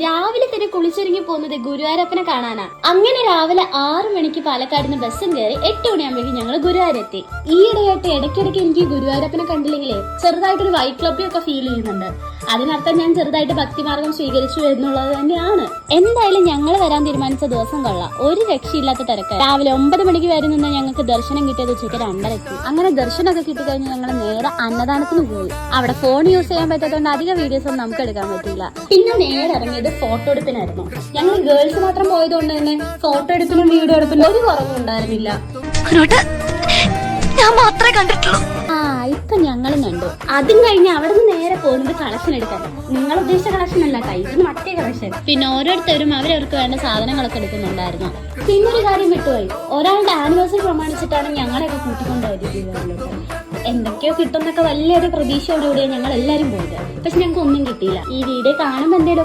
രാവിലെ തന്നെ കുളിച്ചൊരുങ്ങി പോകുന്നത് ഗുരുവായൂരപ്പനെ കാണാനാ. അങ്ങനെ രാവിലെ 6 മണിക്ക് പാലക്കാട് നിന്ന് ബസ്സും കയറി 8 മണിയാകുമ്പോഴേക്കും ഞങ്ങൾ ഗുരുവായൂരെത്തി. ഈയിടെയായിട്ട് ഇടയ്ക്കിടയ്ക്ക് എനിക്ക് ഗുരുവായൂരപ്പനെ കണ്ടില്ലെങ്കിലേ ചെറുതായിട്ടൊരു വൈക്ലബ്യൊക്കെ ഫീൽ ചെയ്യുന്നുണ്ട്. അതിനർത്ഥം ഞാൻ ചെറുതായിട്ട് ഭക്തിമാർഗം സ്വീകരിച്ചു എന്നുള്ളത് തന്നെയാണ്. എന്തായാലും ഞങ്ങൾ വരാൻ തീരുമാനിച്ച ദിവസം കൊള്ളാം. ഒരു രക്ഷയില്ലാത്ത തിരക്ക്. രാവിലെ 9 മണിക്ക് വരെ നിന്ന് ഞങ്ങൾക്ക് ദർശനം കിട്ടിയത് ഉച്ചയ്ക്ക് 2:30. അങ്ങനെ ദർശനമൊക്കെ കിട്ടിക്കഴിഞ്ഞ് ഞങ്ങൾ നേരെ അന്നദാനത്തിന് പോയി. അവിടെ ഫോൺ യൂസ് ചെയ്യാൻ പറ്റാത്തതുകൊണ്ട് അധിക വീഡിയോസ് ഒന്നും നമുക്ക് എടുക്കാൻ പറ്റില്ല. പിന്നെ നേരെ ഇറങ്ങിയത് ഫോട്ടോ എടുപ്പിനായിരുന്നു. ഞങ്ങൾ ഗേൾസ് മാത്രം പോയതുകൊണ്ട് തന്നെ ഫോട്ടോ എടുപ്പിനും വീഡിയോ എടുപ്പിനും ഒരു കുറവും ഉണ്ടായിരുന്നില്ല. ഞാൻ മാത്രമേ കണ്ടിട്ടുള്ളൂ. ഇപ്പൊ ഞങ്ങളും കണ്ടു. അതും കഴിഞ്ഞ് അവിടെ നിന്ന് നേരെ പോകുന്നത് കളക്ഷൻ എടുക്കാൻ. നിങ്ങൾ ഉദ്ദേശിച്ച കളക്ഷൻ അല്ല ഇത് മറ്റേ കളക്ഷൻ. പിന്നെ ഓരോരുത്തരും അവരവർക്ക് വേണ്ട സാധനങ്ങളൊക്കെ എടുക്കുന്നുണ്ടായിരുന്നു. പിന്നെ ഒരു കാര്യം വിട്ടുപോയി, ഒരാളുടെ ആനിവേഴ്സറി പ്രമാണിച്ചിട്ടാണ് ഞങ്ങളെയൊക്കെ കൂട്ടിക്കൊണ്ടുപോയത്. എന്തൊക്കെയോ കിട്ടുന്നൊക്കെ വലിയൊരു പ്രതീക്ഷയോടുകൂടിയാണ് ഞങ്ങൾ എല്ലാരും പോയത്. പക്ഷെ ഞങ്ങൾക്ക് ഒന്നും കിട്ടിയില്ല. ഈ വീഡിയോ കാണുമ്പോൾ എന്തേലും